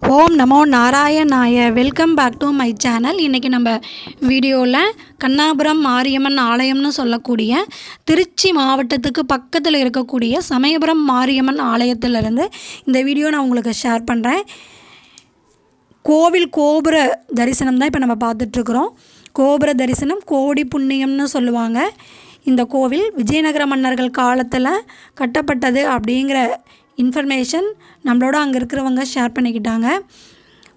ஓம் நமோ நாராயணாய. Welcome back to my channel. இன்றைக்கி நம்ம வீடியோவில் கண்ணாபுரம் மாரியம்மன் ஆலயம்னு சொல்லக்கூடிய திருச்சி மாவட்டத்துக்கு பக்கத்தில் இருக்கக்கூடிய சமயபுரம் மாரியம்மன் ஆலயத்திலிருந்து இந்த வீடியோ நான் உங்களுக்கு ஷேர் பண்ணுறேன். கோவில் கோபுர தரிசனம் தான் இப்போ நம்ம பார்த்துட்ருக்குறோம். கோபுர தரிசனம் கோடி புண்ணியம்னு சொல்லுவாங்க. இந்த கோவில் விஜயநகர மன்னர்கள் காலத்தில் கட்டப்பட்டது அப்படிங்கிற இன்ஃபர்மேஷன் நம்மளோட அங்கே இருக்கிறவங்க ஷேர் பண்ணிக்கிட்டாங்க.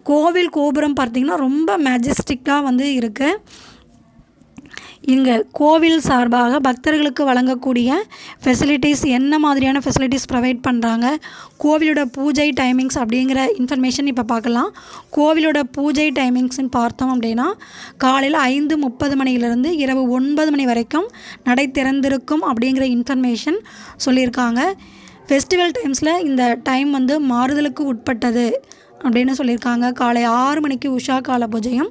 கோவில் கோபுரம் பார்த்திங்கன்னா ரொம்ப மேஜஸ்டிக்காக இருக்குது. இங்கே கோவில் சார்பாக பக்தர்களுக்கு வழங்கக்கூடிய ஃபெசிலிட்டிஸ் என்ன மாதிரியான ஃபெசிலிட்டிஸ் ப்ரொவைட் பண்ணுறாங்க, கோவிலோட பூஜை டைமிங்ஸ் அப்படிங்கிற இன்ஃபர்மேஷன் இப்போ பார்க்கலாம். கோவிலோட பூஜை டைமிங்ஸ்ன்னு பார்த்தோம் அப்படின்னா காலையில் 5:30 மணியிலிருந்து இரவு 9 மணி வரைக்கும் நடை திறந்திருக்கும் அப்படிங்கிற இன்ஃபர்மேஷன் சொல்லியிருக்காங்க. ஃபெஸ்டிவல் டைம்ஸில் இந்த டைம் மாறுதலுக்கு உட்பட்டது அப்படின்னு சொல்லியிருக்காங்க. காலை 6 மணிக்கு உஷா கால பூஜையும்,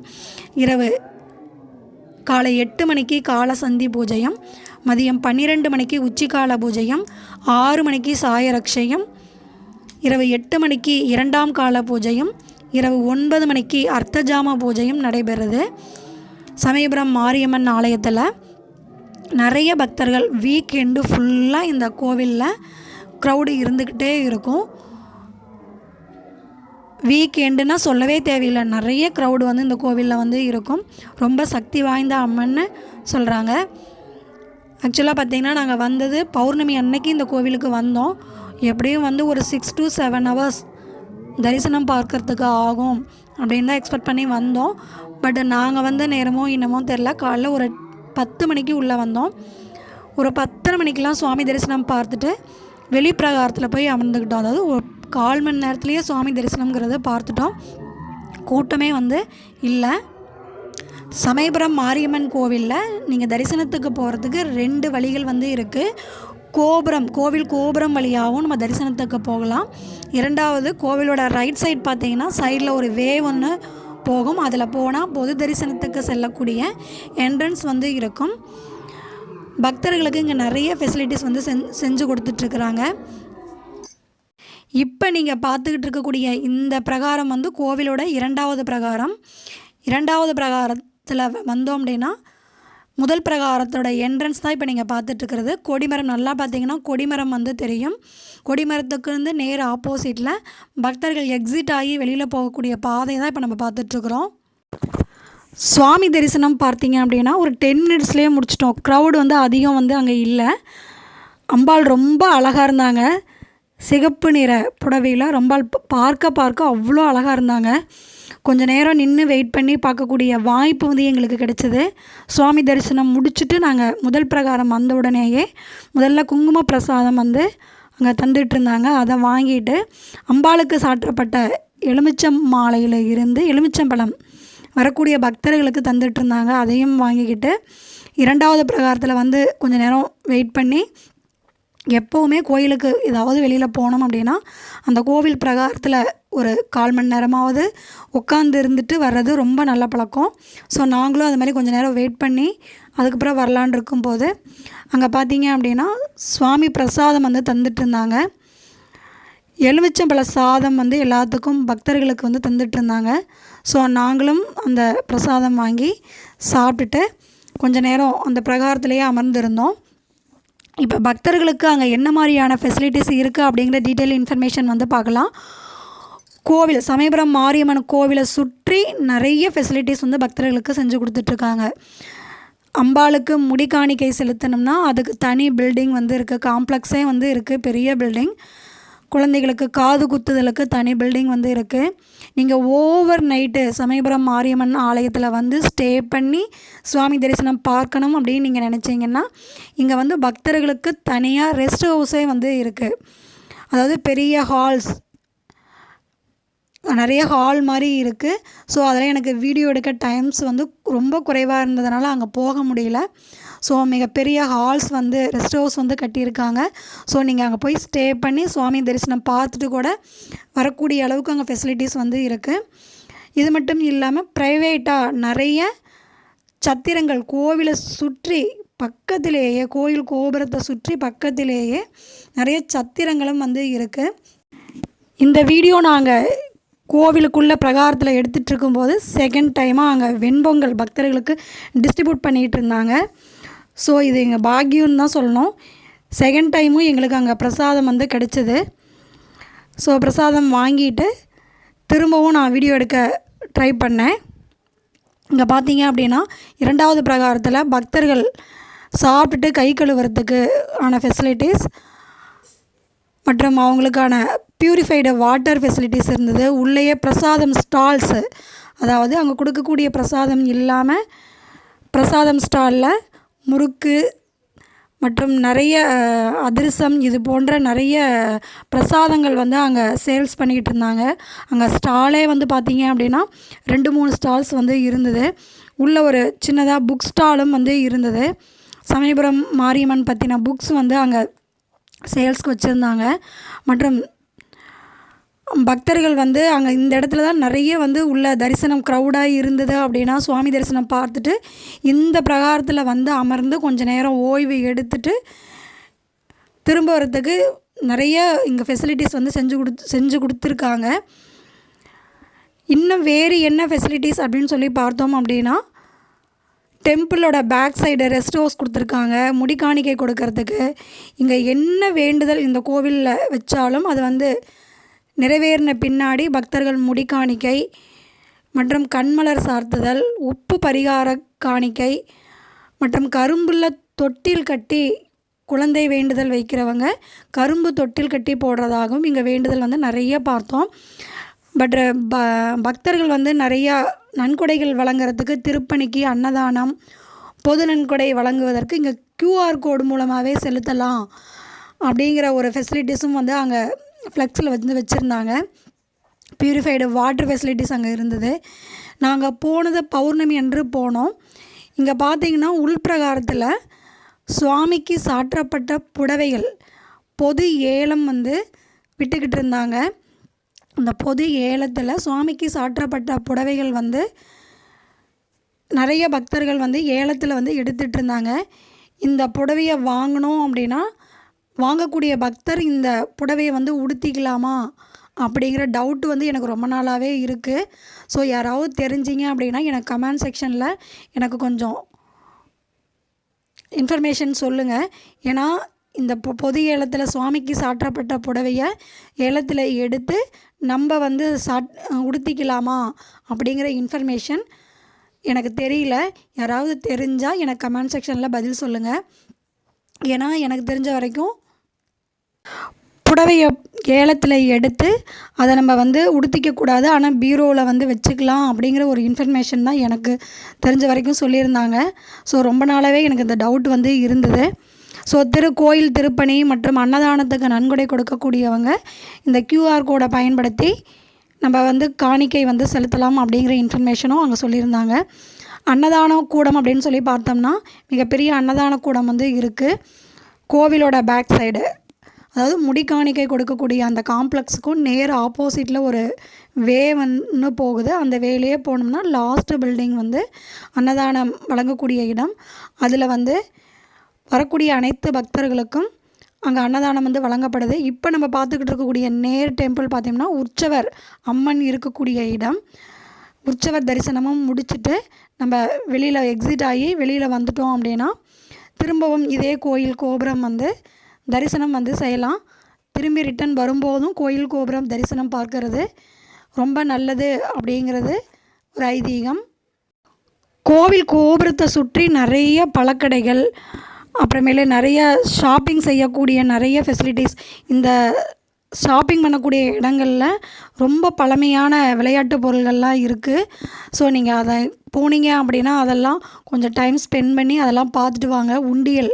இரவு காலை 8 மணிக்கு கால சந்தி பூஜையும், மதியம் 12 மணிக்கு உச்சிக்கால பூஜையும், 6 மணிக்கு சாயரக்ஷையும், இரவு 8 மணிக்கு 2ஆம் கால பூஜையும், இரவு 9 மணிக்கு அர்த்தஜாம பூஜையும் நடைபெறுது. சமயபுரம் மாரியம்மன் ஆலயத்தில் நிறைய பக்தர்கள் வீக்கெண்டு ஃபுல்லாக இந்த கோவிலில் க்ரௌடு இருந்துக்கிட்டே இருக்கும். வீக்கெண்டுன்னா சொல்லவே தேவையில்லை, நிறைய க்ரௌடு இந்த கோவிலில் இருக்கும். ரொம்ப சக்தி வாய்ந்த அம்மன்னு சொல்கிறாங்க. ஆக்சுவலாக பார்த்திங்கன்னா நாங்கள் வந்தது பௌர்ணமி அன்னைக்கு இந்த கோவிலுக்கு வந்தோம். எப்படியும் ஒரு 6 to 7 hours தரிசனம் பார்க்கறதுக்கு ஆகும் அப்படின்னு தான் எக்ஸ்பெக்ட் பண்ணி வந்தோம். பட் நாங்கள் வந்த நேரமோ இன்னமோ தெரில, காலைல ஒரு 10 மணிக்கு உள்ளே வந்தோம். ஒரு 10:30 மணிக்கெலாம் சுவாமி தரிசனம் பார்த்துட்டு வெளிப்பிரகாரத்தில் போய் அமர்ந்துக்கிட்டோம். அதாவது ஒரு 1/4 மணி நேரத்துலேயே சுவாமி தரிசனங்கிறத பார்த்துட்டோம். கூட்டமே இல்லை. சமயபுரம் மாரியம்மன் கோவிலில் நீங்கள் தரிசனத்துக்கு போகிறதுக்கு 2 வழிகள் இருக்குது. கோவில் கோபுரம் வழியாகவும் நம்ம தரிசனத்துக்கு போகலாம். இரண்டாவது, கோவிலோட ரைட் சைட் பார்த்திங்கன்னா சைடில் ஒரு வே ஒன்று போகும். அதில் போனால் பொது தரிசனத்துக்கு செல்லக்கூடிய என்ட்ரன்ஸ் இருக்கும். பக்தர்களுக்கு இங்கே நிறைய ஃபெசிலிட்டிஸ் செஞ்சு கொடுத்துட்ருக்குறாங்க. இப்போ நீங்கள் பார்த்துக்கிட்டு இருக்கக்கூடிய இந்த பிரகாரம் கோவிலோட 2வது பிரகாரம். 2வது பிரகாரத்தில் வந்தோம் அப்படின்னா முதல் பிரகாரத்தோட என்ட்ரன்ஸ் தான் இப்போ நீங்கள் பார்த்துட்ருக்கிறது. கொடிமரம் நல்லா பார்த்தீங்கன்னா கொடிமரம் தெரியும். கொடிமரத்துக்கு நேர் ஆப்போசிட்டில் பக்தர்கள் எக்ஸிட் ஆகி வெளியில் போகக்கூடிய பாதை தான் இப்போ நம்ம பார்த்துட்ருக்குறோம். சுவாமி தரிசனம் பார்த்தீங்க அப்படின்னா ஒரு 10 மினிட்ஸ்லேயே முடிச்சிட்டோம். க்ரௌடு அதிகம் அங்கே இல்லை. அம்பாள் ரொம்ப அழகாக இருந்தாங்க. சிகப்பு நிற புடவையில் ரொம்ப பார்க்க அவ்வளோ அழகாக இருந்தாங்க. கொஞ்சம் நேரம் நின்று வெயிட் பண்ணி பார்க்கக்கூடிய வாய்ப்பு எங்களுக்கு கிடைச்சிது. சுவாமி தரிசனம் முடிச்சுட்டு நாங்கள் முதல் பிரகாரம் வந்த உடனேயே முதல்ல குங்கும பிரசாதம் அங்கே தந்துட்டு இருந்தாங்க. அதை வாங்கிட்டு அம்பாளுக்கு சாற்றப்பட்ட எலுமிச்சம் மாலையில் இருந்து எலுமிச்சம்பழம் வரக்கூடிய பக்தர்களுக்கு தந்துட்டு இருந்தாங்க. அதையும் வாங்கிக்கிட்டு 2வது பிரகாரத்தில் கொஞ்சம் நேரம் வெயிட் பண்ணி, எப்போவுமே கோயிலுக்கு ஏதாவது வெளியில் போனோம் அப்படின்னா அந்த கோவில் பிரகாரத்தில் ஒரு 1/4 மணி நேரமாவது உட்காந்து இருந்துட்டு வர்றது ரொம்ப நல்ல பழக்கம். ஸோ நாங்களும் அது மாதிரி கொஞ்சம் நேரம் வெயிட் பண்ணி அதுக்கப்புறம் வரலான் இருக்கும்போது அங்கே பார்த்தீங்க அப்படின்னா சுவாமி பிரசாதம் தந்துட்டு இருந்தாங்க. எலுமிச்சம்பழ சாதம் எல்லாத்துக்கும் பக்தர்களுக்கு தந்துட்டு இருந்தாங்க. ஸோ நாங்களும் அந்த பிரசாதம் வாங்கி சாப்பிட்டுட்டு கொஞ்சம் நேரம் அந்த பிரகாரத்திலேயே அமர்ந்திருந்தோம். இப்போ பக்தர்களுக்கு அங்கே என்ன மாதிரியான ஃபெசிலிட்டிஸ் இருக்குது அப்படிங்கிற டீட்டெயில் இன்ஃபர்மேஷன் பார்க்கலாம். கோவில் சமயபுரம் மாரியம்மன் கோவிலை சுற்றி நிறைய ஃபெசிலிட்டிஸ் பக்தர்களுக்கு செஞ்சு கொடுத்துட்ருக்காங்க. அம்பாளுக்கு முடிக்காணிக்கை செலுத்தணும்னா அதுக்கு தனி பில்டிங் இருக்குது. காம்ப்ளெக்ஸே இருக்குது, பெரிய பில்டிங். குழந்தைகளுக்கு காது குத்துதலுக்கு தனி பில்டிங் இருக்குது. நீங்கள் ஓவர் நைட்டு சமயபுரம் மாரியம்மன் ஆலயத்தில் ஸ்டே பண்ணி சுவாமி தரிசனம் பார்க்கணும் அப்படின்னு நீங்கள் நினச்சிங்கன்னா இங்கே பக்தர்களுக்கு தனியாக ரெஸ்ட் ஹவுஸே இருக்குது. அதாவது பெரிய ஹால்ஸ், நிறைய ஹால் மாதிரி இருக்குது. ஸோ அதில் எனக்கு வீடியோ எடுக்க டைம்ஸ் ரொம்ப குறைவாக இருந்ததுனால அங்கே போக முடியல. ஸோ மிகப்பெரிய ஹால்ஸ் ரெஸ்ட் ஹவுஸ் கட்டியிருக்காங்க. ஸோ நீங்கள் அங்கே போய் ஸ்டே பண்ணி சுவாமி தரிசனம் பார்த்துட்டு கூட வரக்கூடிய அளவுக்கு அங்கே ஃபெசிலிட்டிஸ் இருக்குது. இது மட்டும் இல்லாமல் ப்ரைவேட்டாக நிறைய சத்திரங்கள் கோவிலை சுற்றி பக்கத்திலேயே, கோயில் கோபுரத்தை சுற்றி பக்கத்திலேயே நிறைய சத்திரங்களும் இருக்குது. இந்த வீடியோ நாங்கள் கோவிலுக்குள்ளே பிரகாரத்தில் எடுத்துகிட்டு இருக்கும்போது செகண்ட் டைமாக அங்கே வெண்பொங்கல் பக்தர்களுக்கு டிஸ்ட்ரிபியூட் பண்ணிகிட்டு இருந்தாங்க. ஸோ இது எங்கள் பாக்கியம்னு தான் சொல்லணும். செகண்ட் டைமும் எங்களுக்கு அங்கே பிரசாதம் வந்து கிடச்சிது. ஸோ பிரசாதம் வாங்கிட்டு திரும்பவும் நான் வீடியோ எடுக்க ட்ரை பண்ணேன். இங்கே பார்த்தீங்க அப்படின்னா 2வது பிரகாரத்தில் பக்தர்கள் சாப்பிட்டுட்டு கை கழுவுறதுக்கு ஆன ஃபெசிலிட்டிஸ் மற்றும் அவங்களுக்கான ப்யூரிஃபைடு வாட்டர் ஃபெசிலிட்டிஸ் இருந்தது. உள்ளேயே பிரசாதம் ஸ்டால்ஸு, அதாவது அங்கே கொடுக்கக்கூடிய பிரசாதம் இல்லாமல் பிரசாதம் ஸ்டாலில் முறுக்கு மற்றும் நிறைய அதிரசம் இது போன்ற நிறைய பிரசாதங்கள் வந்து அங்கே சேல்ஸ் பண்ணிக்கிட்டு இருந்தாங்க. அங்கே ஸ்டாலே வந்து பார்த்திங்க அப்படின்னா 2-3 ஸ்டால்ஸ் வந்து இருந்தது. உள்ளே ஒரு சின்னதாக புக் ஸ்டாலும் வந்து இருந்தது. சமயபுரம் மாரியம்மன் பற்றின புக்ஸ் வந்து அங்கே சேல்ஸ்க்கு வச்சுருந்தாங்க. மற்றும் பக்தர்கள் வந்து அங்கே இந்த இடத்துல தான் நிறைய வந்து உள்ள தரிசனம் க்ரௌடாக இருந்தது அப்படின்னா சுவாமி தரிசனம் பார்த்துட்டு இந்த பிரகாரத்தில் வந்து அமர்ந்து கொஞ்சம் நேரம் ஓய்வு எடுத்துட்டு திரும்ப வரத்துக்கு நிறைய இங்கே ஃபெசிலிட்டிஸ் வந்து செஞ்சு கொடுத்துருக்காங்க. இன்னும் வேறு என்ன ஃபெசிலிட்டிஸ் அப்படின்னு சொல்லி பார்த்தோம் அப்படின்னா டெம்பிளோட பேக் சைடு ரெஸ்ட் ஹவுஸ் கொடுத்துருக்காங்க. முடிக்காணிக்கை கொடுக்கறதுக்கு இங்கே என்ன வேண்டுதல் இந்த கோவிலில் வச்சாலும் அது வந்து நிறைவேறின பின்னாடி பக்தர்கள் முடிக்காணிக்கை மற்றும் கண்மலர் சார்த்துதல், உப்பு பரிகார காணிக்கை மற்றும் கரும்புள்ள தொட்டில் கட்டி குழந்தை வேண்டுதல் வைக்கிறவங்க கரும்பு தொட்டில் கட்டி போடுறதாகவும் இங்கே வேண்டுதல் வந்து நிறைய பார்த்தோம். பட் பக்தர்கள் வந்து நிறையா நன்கொடைகள் வழங்குறதுக்கு திருப்பணிக்கு, அன்னதானம், பொது நன்கொடை வழங்குவதற்கு இங்கே QR கோடு மூலமாகவே செலுத்தலாம் அப்படிங்கிற ஒரு ஃபெசிலிட்டிஸும் வந்து அங்கே ஃப்ளெக்ஸில் வந்து வச்சுருந்தாங்க. ப்யூரிஃபைடு வாட்டர் ஃபெசிலிட்டிஸ் அங்கே இருந்தது. நாங்கள் போனது பௌர்ணமி அன்று போனோம். இங்கே பார்த்திங்கன்னா உள்பிரகாரத்தில் சுவாமிக்கு சாற்றப்பட்ட புடவைகள் பொது ஏலம் வந்து விட்டுக்கிட்டு இருந்தாங்க. அந்த பொது ஏலத்தில் சுவாமிக்கு சாற்றப்பட்ட புடவைகள் வந்து நிறைய பக்தர்கள் வந்து ஏலத்தில் வந்து எடுத்துகிட்டு இருந்தாங்க. இந்த புடவையை வாங்கணும் அப்படின்னா வாங்கக்கூடிய பக்தர் இந்த புடவையை வந்து உடுத்திக்கலாமா அப்படிங்கிற டவுட் வந்து எனக்கு ரொம்ப நாளாகவே இருக்குது. ஸோ யாராவது தெரிஞ்சிங்க அப்படின்னா எனக்கு கமெண்ட் செக்ஷனில் எனக்கு கொஞ்சம் இன்ஃபர்மேஷன் சொல்லுங்கள். ஏன்னா இந்த பொது ஏலத்தில் சுவாமிக்கு சாற்றப்பட்ட புடவையை ஏலத்தில் எடுத்து நம்ம வந்து உடுத்திக்கலாமா அப்படிங்கிற இன்ஃபர்மேஷன் எனக்கு தெரியல. யாராவது தெரிஞ்சால் எனக்கு கமெண்ட் செக்ஷனில் பதில் சொல்லுங்கள். ஏன்னா எனக்கு தெரிஞ்ச வரைக்கும் புடவையை ஏலத்தில் எடுத்து அதை நம்ம வந்து உடுத்திக்கக்கூடாது, ஆனால் பீரோவில் வந்து வச்சுக்கலாம் அப்படிங்கிற ஒரு இன்ஃபர்மேஷன் தான் எனக்கு தெரிஞ்ச வரைக்கும் சொல்லியிருந்தாங்க. ஸோ ரொம்ப நாளாகவே எனக்கு இந்த டவுட் வந்து இருந்தது. ஸோ கோயில் திருப்பணி மற்றும் அன்னதானத்துக்கு நன்கொடை கொடுக்கக்கூடியவங்க இந்த QR கோடை பயன்படுத்தி நம்ம வந்து காணிக்கை வந்து செலுத்தலாம் அப்படிங்கிற இன்ஃபர்மேஷனும் அங்கே சொல்லியிருந்தாங்க. அன்னதான கூடம் அப்படின்னு சொல்லி பார்த்தோம்னா மிகப்பெரிய அன்னதான கூடம் வந்து இருக்குது கோவிலோட பேக் சைடு. அதாவது முடிக்காணிக்கை கொடுக்கக்கூடிய அந்த காம்ப்ளெக்ஸுக்கும் நேர் ஆப்போசிட்டில் ஒரு வே வந்து போகுது. அந்த வேலையே போனோம்னா லாஸ்ட்டு பில்டிங் வந்து அன்னதானம் வழங்கக்கூடிய இடம். அதில் வந்து வரக்கூடிய அனைத்து பக்தர்களுக்கும் அங்கே அன்னதானம் வந்து வழங்கப்படுது. இப்போ நம்ம பார்த்துக்கிட்டு இருக்கக்கூடிய நேர் டெம்பிள் பார்த்திங்கன்னா உற்சவர் அம்மன் இருக்கக்கூடிய இடம். உற்சவர் தரிசனமும் முடிச்சுட்டு நம்ம வெளியில் எக்ஸிட் ஆகி வெளியில் வந்துட்டோம் அப்படின்னா திரும்பவும் இதே கோயில் கோபுரம் வந்து தரிசனம் வந்து செய்யலாம். திரும்பி ரிட்டன் வரும்போதும் கோயில் கோபுரம் தரிசனம் பார்க்கறது ரொம்ப நல்லது அப்படிங்கிறது ஒரு ஐதீகம். கோவில் கோபுரத்தை சுற்றி நிறைய பழக்கடைகள், அப்புறமேலே நிறைய ஷாப்பிங் செய்யக்கூடிய நிறைய ஃபெசிலிட்டிஸ், இந்த ஷாப்பிங் பண்ணக்கூடிய இடங்களில் ரொம்ப பழமையான விளையாட்டு பொருள்கள்லாம் இருக்குது. ஸோ நீங்கள் அதை போனீங்க அப்படின்னா அதெல்லாம் கொஞ்சம் டைம் ஸ்பெண்ட் பண்ணி அதெல்லாம் பார்த்துட்டு வாங்க. உண்டியல்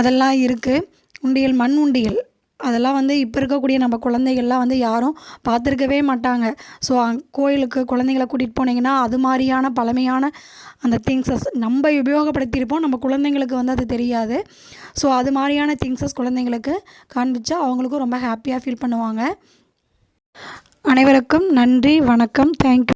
அதெல்லாம் இருக்குது. உண்டியல், மண் உண்டியல் அதெல்லாம் வந்து இப்போ இருக்கக்கூடிய நம்ம குழந்தைகள்லாம் வந்து யாரும் பார்த்துருக்கவே மாட்டாங்க. ஸோ கோயிலுக்கு குழந்தைங்கள கூட்டிகிட்டு போனீங்கன்னா அது மாதிரியான பழமையான அந்த திங்ஸஸ் நம்ம உபயோகப்படுத்தியிருப்போம், நம்ம குழந்தைங்களுக்கு வந்து அது தெரியாது. ஸோ அது மாதிரியான திங்ஸஸ் குழந்தைங்களுக்கு காண்பிச்சா அவங்களுக்கும் ரொம்ப ஹாப்பியாக ஃபீல் பண்ணுவாங்க. அனைவருக்கும் நன்றி, வணக்கம், தேங்க்யூ.